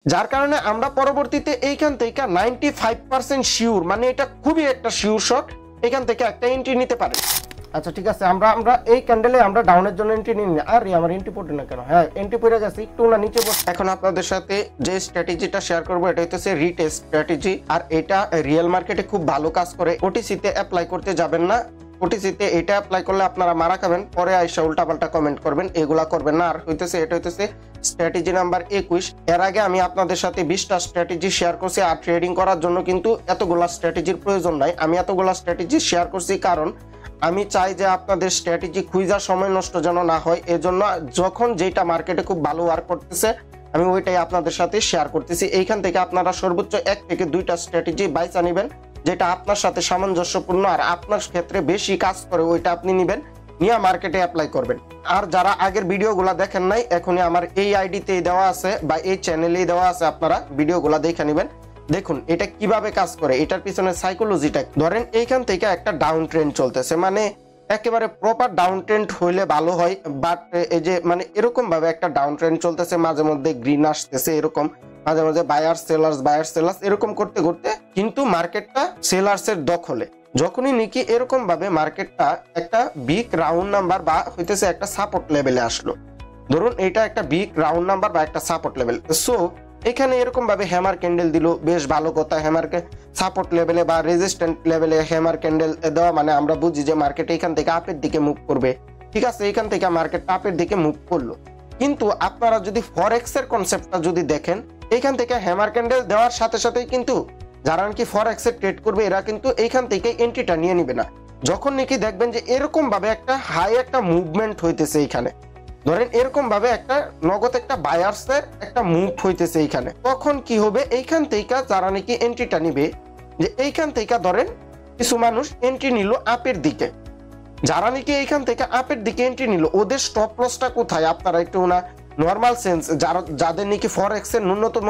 যার কারণে আমরা পরবর্তীতে এইখান থেকে 95% শিওর, মানে এটা খুবই একটা শিওর শট, এখান থেকে একটা এন্ট্রি নিতে পারে। আচ্ছা ঠিক আছে, আমরা এই ক্যান্ডেলে আমরা ডাউনের জন্য এন্ট্রি নিই না। আরে আমার এন্ট্রি পড়ে না কেন? হ্যাঁ এন্ট্রি পড়ে গেছে, একটু না নিচে পড়ে। এখন আপনাদের সাথে যে স্ট্র্যাটেজিটা শেয়ার করব এটা হচ্ছে রিটেস্ট স্ট্র্যাটেজি, আর এটা রিয়েল মার্কেটে খুব ভালো কাজ করে। ওটিসিতে অ্যাপ্লাই করতে যাবেন না, ওটিসিতে এটা অ্যাপ্লাই করলে আপনারা মারা খাবেন, পরে আইসা উল্টাপাল্টা কমেন্ট করবেন, এগুলা করবেন না। আর হইতেছে এটা হইতেছে স্ট্র্যাটেজি নাম্বার 21। এর আগে আমি আপনাদের সাথে 20টা স্ট্র্যাটেজি শেয়ার করছি, আর ট্রেডিং করার জন্য কিন্তু এতগুলা স্ট্র্যাটেজির প্রয়োজন নাই। আমি এতগুলা স্ট্র্যাটেজি শেয়ার করছি কারণ আমি চাই যে আপনাদের স্ট্র্যাটেজি খুঁজার সময় নষ্ট যেন না হয়। এজন্য যখন যেটা মার্কেটে খুব ভালো ওয়ার্ক করতেছে আমি ওইটাই আপনাদের সাথে শেয়ার করতেছি। এইখান থেকে আপনারা সর্বোচ্চ 1 থেকে 2টা স্ট্র্যাটেজি বাইচা নেবেন, যেটা আপনার সাথে সামঞ্জস্যপূর্ণ আর আপনার ক্ষেত্রে বেশি কাজ করে, ওইটা আপনি নেবেন, নিয়ে মার্কেটে অ্যাপ্লাই করবেন। আর যারা আগের ভিডিওগুলো দেখেন নাই, এখনই আমার এই আইডিতেই দেওয়া আছে বা এই চ্যানেলেই দেওয়া আছে, আপনারা ভিডিওগুলো দেখে নেবেন। দেখুন এটা কিভাবে কাজ করে, এটার পিছনে সাইকোলজিটা। ধরেন এইখান থেকে একটা ডাউন ট্রেন্ড চলতেছে, মানে একেবারে প্রপার ডাউন ট্রেন্ড হইলে ভালো হয়, বাট এই যে মানে এরকম ভাবে একটা ডাউন ট্রেন্ড চলতেছে, মাঝে মধ্যে গ্রিন আসতেছে, এরকম মাঝে মাঝে বায়ার সেলার্স এরকম করতে করতে কিন্তু মার্কেটটা সেলার্স এর দখলে। যখনই নাকি এরকম ভাবে মার্কেটটা একটা বিগ রাউন্ড নাম্বার বা হইতেছে একটা সাপোর্ট লেভেলে আসলো, ধরুন এটা একটা বিগ রাউন্ড নাম্বার বা একটা সাপোর্ট লেভেল, সো এখানে এরকম ভাবে হ্যামার ক্যান্ডেল দিল, বেশ ভালো কথা। হ্যামারকে সাপোর্ট লেভেলে বা রেজিস্ট্যান্ট লেভেলে হ্যামার ক্যান্ডেল দেওয়া মানে আমরা বুঝি যে মার্কেট এখান থেকে আপের দিকে মুভ করবে। ঠিক আছে, এখান থেকে মার্কেট আপের দিকে মুভ করলো, কিন্তু আপনারা যদি ফরেক্স এর কনসেপ্টটা যদি দেখেন, এখান থেকে হ্যামার ক্যান্ডেল দেওয়ার সাথে সাথেই কিন্তু যারা নাকি ফরেক্স এ ট্রেড করবে এরা কিন্তু এইখান থেকে এন্ট্রিটা নিয়ে নিবে না। যখন নাকি দেখবেন যে এরকম ভাবে একটা হাই একটা মুভমেন্ট হইতেছে এইখানে, ধরেন এরকম ভাবে একটা নগদ একটা বায়ার্সের একটা মুভ হইতেছে এইখানে, তখন কি হবে, এইখান থেকে যারা নাকি এন্ট্রিটা নিবে, যে এইখান থেকে ধরেন কিছু মানুষ এন্ট্রি নিল আপের দিকে, যারা নাকি এইখান থেকে আপের দিকে এন্ট্রি নিল ওদের স্টপ লসটা কোথায় আপনারা একটু না নর্মাল সেন্স, যাদের নাকি ফরেক্স এর ন্যূনতম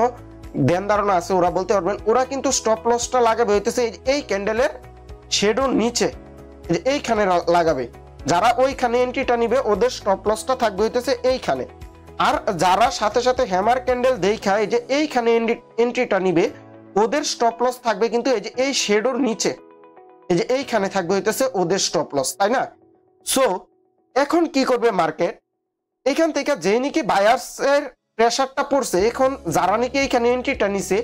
ধ্যান ধারণা আছে ওরা বলতে পারবেন, ওরা কিন্তু স্টপ লসটা লাগাবে হইতেছে এই ক্যান্ডেলের শেডোর নিচে, এইখানে লাগাবে। যারা ওইখানে এন্ট্রিটা নিবে ওদের স্টপ লসটা থাকবে হইতেছে এইখানে। আর যারা সাথে সাথে হ্যামার ক্যান্ডেল দেখায় যে এইখানে এন্ট্রিটা নিবে ওদের স্টপ লস থাকবে কিন্তু এই যে এই শেডোর নিচে, এই যে এইখানে থাকবে হইতেছে ওদের স্টপ লস, তাই না? সো এখন কি করবে মার্কেট, এখান থেকে যে নাকি বায়ার্স এর প্রেসারটা পড়ছে, এখন যারা নাকি এইখানে এন্ট্রিটা নিছে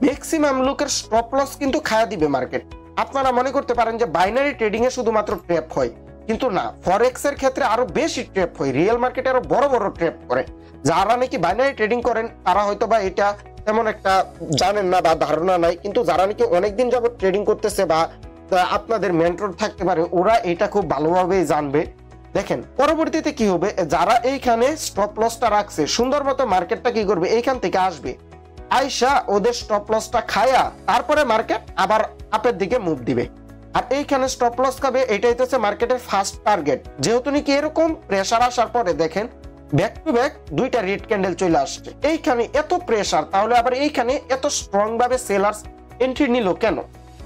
ম্যাক্সিমাম লোকের স্টপ লস কিন্তু খায়া দিবে মার্কেট। আপনারা মনে করতে পারেন যে বাইনারি ট্রেডিং এ শুধুমাত্র ট্র্যাপ হয়, কিন্তু না, ফরেক্স এর ক্ষেত্রে আরো বেশি ট্র্যাপ হয়, রিয়েল মার্কেটে আরো বড় বড় ট্র্যাপ করে। যারা নাকি বাইনারি ট্রেডিং করেন তারা হয়তো বা এটা তেমন একটা জানেন না বা ধারণা নাই, কিন্তু যারা নাকি অনেকদিন যাবত ট্রেডিং করতেছে বা আপনাদের মেন্টর থাকতে পারে ওরা এটা খুব ভালোভাবে জানবে। দেখেন পরবর্তীতে কি হবে, যারা এইখানে স্টপ লসটা রাখছে সুন্দর মতো মার্কেটটা কি করবে, এইখান থেকে আসবে, আইসা ওদের স্টপ লসটা খায়া তারপরে মার্কেট আবার আপের দিকে মুভ দিবে। আর এইখানে স্টপ লস খাবে, এটাই হচ্ছে মার্কেটের ফার্স্ট টার্গেট। যেহেতু নাকি এরকম প্রেসার আসার পরে দেখেন ব্যাক টু ব্যাক 2টা রেড ক্যান্ডেল চলে আসছে, এইখানে এত প্রেসার, তাহলে আবার এইখানে এত স্ট্রং ভাবে সেলার্স এন্ট্রি নিল কেন?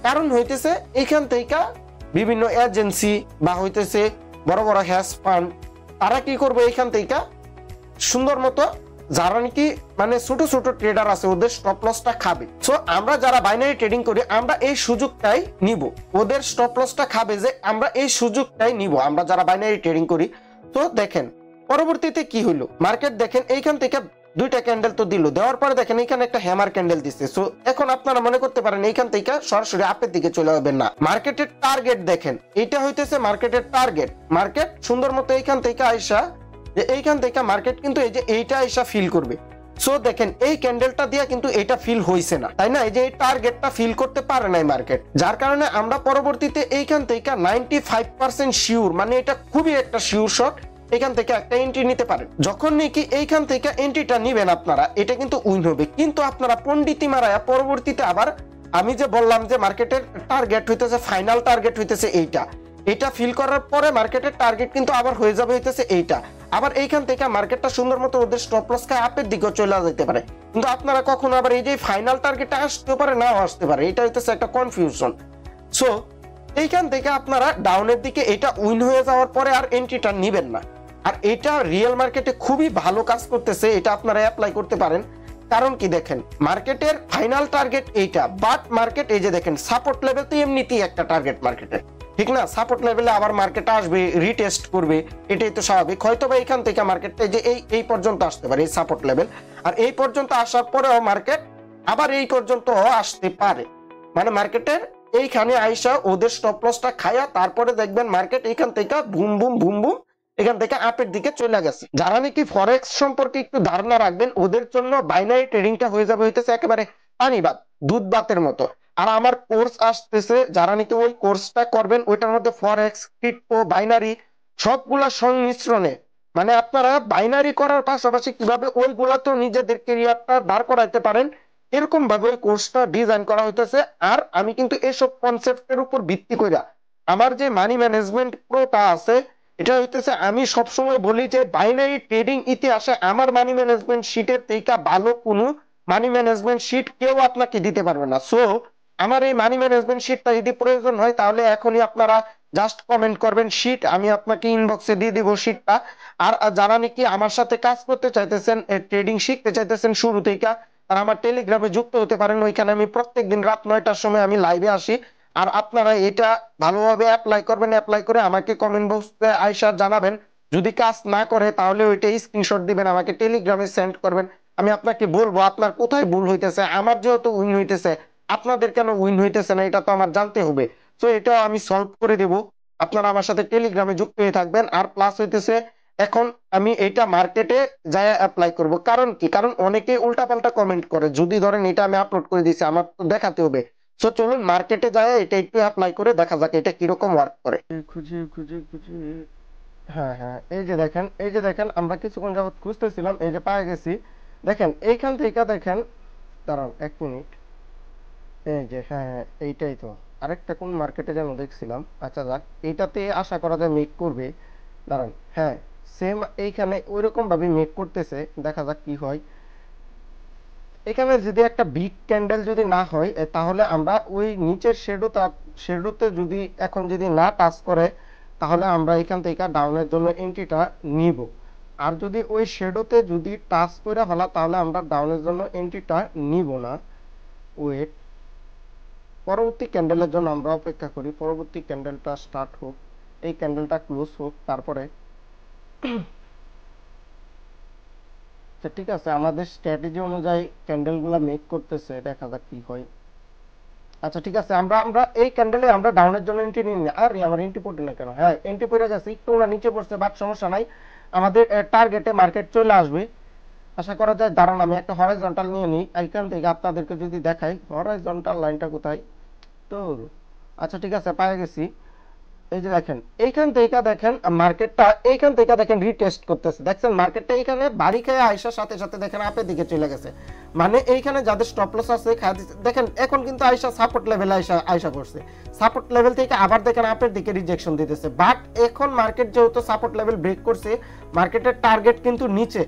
কারণ হইতেছে এইখান থেকে বিভিন্ন এজেন্সি বা হইতেছে বড় বড় হ্যাশ ফান্ড তারা কি করবে, এইখান থেকে সুন্দর মতো যারা নাকি মানে ছোট ছোট ট্রেডার আছে ওদের স্টপ লসটা খাবে। সো আমরা যারা বাইনারি ট্রেডিং করি আমরা এই সুযোগটাই নিব, ওদের স্টপ লসটা খাবে যে আমরা এই সুযোগটাই নিব, আমরা যারা বাইনারি ট্রেডিং করি। তো দেখেন পরবর্তীতে কি হইলো, মার্কেট দেখেন এইখান থেকে 2টা ক্যান্ডেল তো দিল, দেওয়ার পরে দেখেন এইখানে একটা হ্যামার ক্যান্ডেল দিচ্ছে। সো এখন আপনারা মনে করতে পারেন এইখান থেকে সরাসরি আপের দিকে চলে যাবেন না, মার্কেটের টার্গেট দেখেন, এটা হইতেছে মার্কেটের টার্গেট। মার্কেট সুন্দর মতো এইখান থেকে আইসা, যে এইখান থেকে মার্কেট কিন্তু এই যে এইটা আইসা ফিল করবে। সো দেখেন এই ক্যান্ডেলটা দিয়া কিন্তু এটা ফিল হইছে না, তাই না? এই যে এই টার্গেটটা ফিল করতে পারে নাই মার্কেট, যার কারণে আমরা পরবর্তীতে এইখান থেকে 95% শিওর, মানে এটা খুবই একটা শিওর শট, এখান থেকে একটা এন্ট্রি নিতে পারেন। যখন নাকি এইখান থেকে এন্ট্রিটা নিবেন আপনারা এটা কিন্তু উইন হবে, কিন্তু আপনারা পন্ডিতি মারায়া পরবর্তীতে আবার আমি যে বললাম যে মার্কেটের টার্গেট হইতেছে ফাইনাল টার্গেট হইতেছে এইটা, এটা ফিল করার পরে মার্কেটের টার্গেট কিন্তু আবার হয়ে যাবে হইতেছে এইটা, আবার এইখান থেকে মার্কেটটা সুন্দর মতো ওদের স্টপ লস খায় আপের দিকে চলে যেতে পারে, কিন্তু আপনারা কখনো আবার এই যে ফাইনাল টার্গেটটা আসতে পারে নাও আসতে পারে, এটা হইতেছে একটা কনফিউশন। সো এইখান থেকে আপনারা ডাউনের দিকে এটা উইন হয়ে যাওয়ার পরে আর এন্ট্রিটা নিবেন না। আর এটা রিয়েল মার্কেটে খুবই ভালো কাজ করতেছে, এটা আপনারা অ্যাপ্লাই করতে পারেন। কারণ কি দেখেন মার্কেটের ফাইনাল টার্গেট এইটা, বাট মার্কেট এই যে দেখেন সাপোর্ট লেভেল তো এমনিতেই একটা টার্গেট মার্কেটের, ঠিক না? সাপোর্ট লেভেলে আবার মার্কেট আসবে, রিটেস্ট করবে, এটাই তো স্বাভাবিক। হয়তো বা এখান থেকে মার্কেটটা যে এই পর্যন্ত আসতে পারে এই সাপোর্ট লেভেল, আর এই পর্যন্ত আসার পরেও মার্কেট আবার এই পর্যন্ত আসতে পারে। মানে মার্কেটের এইখানে আইসা ওদের স্টপ লসটা খায়া তারপরে দেখবেন মার্কেট এখান থেকে বুম বুম বুম বুম এখান থেকে আপের দিকে চলে গেছে। যারা নাকি ফরেক্স সম্পর্কে একটু ধারণা রাখবেন ওদের জন্য বাইনারি ট্রেডিংটা হয়ে যাবে হইতেছে একেবারে পানি ভাত, দুধ ভাতের মতো। আর আমার কোর্স আসতেছে, যারা নাকি ওই কোর্সটা করবেন ওইটার মধ্যে ফরেক্স, ক্রিপ্টো, বাইনারি সবগুলা সংমিশ্রণে, মানে আপনারা বাইনারি করার পাশাপাশি কিভাবে ওইগুলাতেও নিজেদের ক্যারিয়ারটা দাঁড় করাইতে পারেন এরকম ভাবে ওই কোর্সটা ডিজাইন করা হইতেছে। আর আমি কিন্তু এসব কনসেপ্টের উপর ভিত্তি করে আমার যে মানি ম্যানেজমেন্ট প্রোটা আছে এটা হইতেছে, আমি সবসময় বলি যে বাইনারি ট্রেডিং ইতিহাসে আমার মানি ম্যানেজমেন্ট শিটের থেকে ভালো কোনো মানি ম্যানেজমেন্ট শিট কেউ আপনাকে দিতে পারবে না। সো আমার এই মানি ম্যানেজমেন্ট শিটটা যদি প্রয়োজন হয় তাহলে এখনই আপনারা জাস্ট কমেন্ট করবেন শিট, আমি আপনাকে ইনবক্সে দিয়ে দিব শিটটা। আর যারা নাকি আমার সাথে কাজ করতে চাইতেছেন, ট্রেডিং শিখতে চাইতেছেন শুরু থেকে, আর আমার টেলিগ্রামে যুক্ত হতে পারেন। ওইখানে আমি প্রত্যেকদিন রাত 9টার সময় আমি লাইভে আসি। আর আপনারা এটা ভালোভাবে অ্যাপ্লাই করবেন, অ্যাপ্লাই করে আমাকে কমেন্ট বক্সে আইসা জানাবেন। যদি কাজ না করে তাহলে ওইটা স্ক্রিনশট দিবেন আমাকে টেলিগ্রামে সেন্ড করবেন। আমি আপনাকে বলবো আপনার কোথায় ভুল হইতেছে। আমার যেহেতু উইন হইতেছে, আপনাদের কেন উইন হইতেছে না এটা তো আমার জানতে হবে। তো এটা আমি সলভ করে দেব। আপনারা আমার সাথে টেলিগ্রামে যুক্ত হয়ে থাকবেন। আর প্লাস হইতেছে এখন আমি এটা মার্কেটে যায় অ্যাপ্লাই করব। কারণ কি, কারণ অনেকে উল্টাপাল্টা কমেন্ট করে। যদি ধরেন এটা আমি আপলোড করে দিয়েছি, আমার তো দেখাতে হবে। সো চলুন মার্কেটে যায় এটা একটু অ্যাপ্লাই করে দেখা যাক এটা কিরকম ওয়ার্ক করে। খুঁজে খুঁজে খুঁজে, হ্যাঁ হ্যাঁ, এই যে দেখেন, এই যে দেখেন আমরা কিছুক্ষণ যাবত খুঁজতেছিলাম, এই যে পায়ে গেছি। দেখেন এইখান থেকে দেখেন, দাঁড়ান 1 মিনিট, এই যে হ্যাঁ হ্যাঁ এইটাই তো। আরেকটা কোন মার্কেটে যেন দেখছিলাম। আচ্ছা যাক, এইটাতে আশা করা যায় মেক করবে। দাঁড়ান, হ্যাঁ সেম এইখানে ওইরকম ভাবে মেক করতেছে, দেখা যাক কি হয়। এখানে যদি একটা বিগ ক্যান্ডেল যদি না হয় তাহলে আমরা ওই নিচের শেডোতে যদি এখন যদি না টাচ করে তাহলে আমরা এখান থেকে ডাউনের জন্য এন্ট্রিটা নিব। আর যদি ওই শেডোতে যদি টাচ করে ফেলা তাহলে আমরা ডাউনের জন্য এন্ট্রিটা নিব না। ওয়েট, পরবর্তী ক্যান্ডেলের জন্য আমরা অপেক্ষা করি। পরবর্তী ক্যান্ডেলটা স্টার্ট হোক, এই ক্যান্ডেলটা ক্লোজ হোক, তারপরে ঠিক আছে আমাদের স্ট্র্যাটেজি অনুযায়ী ক্যান্ডেলগুলো মেক করতেছে, দেখা যাক কি হয়। আচ্ছা ঠিক আছে, আমরা আমরা এই ক্যান্ডেলে আমরা ডাউনের জন্য এন্ট্রি নিই। আর আমার এন্ট্রি পড়ে না কেন? হ্যাঁ এন্ট্রি পড়ে যাচ্ছে, একটু না নিচে পড়ছে, বাট সমস্যা নাই, আমাদের টার্গেটে মার্কেট চলে আসবে আশা করা যায়। দাঁড়ান আমি একটা হরাইজন্টাল নিয়ে নিই, এইখান থেকে আপনাদেরকে যদি দেখাই হরাইজন্টাল লাইনটা কোথায় তো। আচ্ছা ঠিক আছে, পায়ে গেছি। এই যে দেখেন এইখান থেকে দেখেন মার্কেটটা এইখান থেকে দেখেন রিটেস্ট করতেছে। দেখছেন মার্কেটটা এখানে বাড়ি খেয়ে আইসার সাথে সাথে দেখেন আপের দিকে চলে গেছে। মানে এইখানে যাদের স্টপ লস আছে দেখেন এখন কিন্তু আইসা সাপোর্ট লেভেলে আইসা করছে। সাপোর্ট লেভেল থেকে আবার দেখেন আপের দিকে রিজেকশন দিতেছে। বাট এখন মার্কেট যেহেতু সাপোর্ট লেভেল ব্রেক করছে, মার্কেটের টার্গেট কিন্তু নিচে,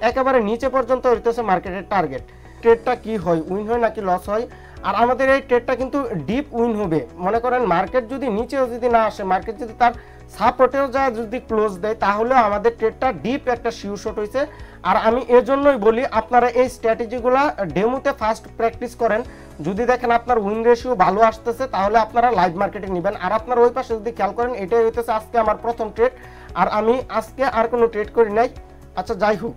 একেবারে নিচে পর্যন্ত হইতেছে মার্কেটের টার্গেট। ট্রেডটা কি হয়, উইন হয় নাকি লস হয়? আর আমাদের এই ট্রেডটা কিন্তু ডিপ উইন হবে। মনে করেন মার্কেট যদি নিচেও যদি না আসে, মার্কেট যদি তার সাপোর্টেও যায় যদি ক্লোজ দেয় তাহলে আমাদের ট্রেডটা ডিপ একটা শিওর শট হয়েছে। আর আমি এজন্যই বলি আপনারা এই স্ট্র্যাটেজিগুলো ডেমোতে ফার্স্ট প্র্যাকটিস করেন। যদি দেখেন আপনার উইন রেশিও ভালো আসতেছে তাহলে আপনারা লাইভ মার্কেটে নেবেন। আর আপনার ওই পাশে যদি খেয়াল করেন এটাই হইতেছে আজকে আমার প্রথম ট্রেড, আর আমি আজকে আর কোনো ট্রেড করি নাই। আচ্ছা যাই হোক,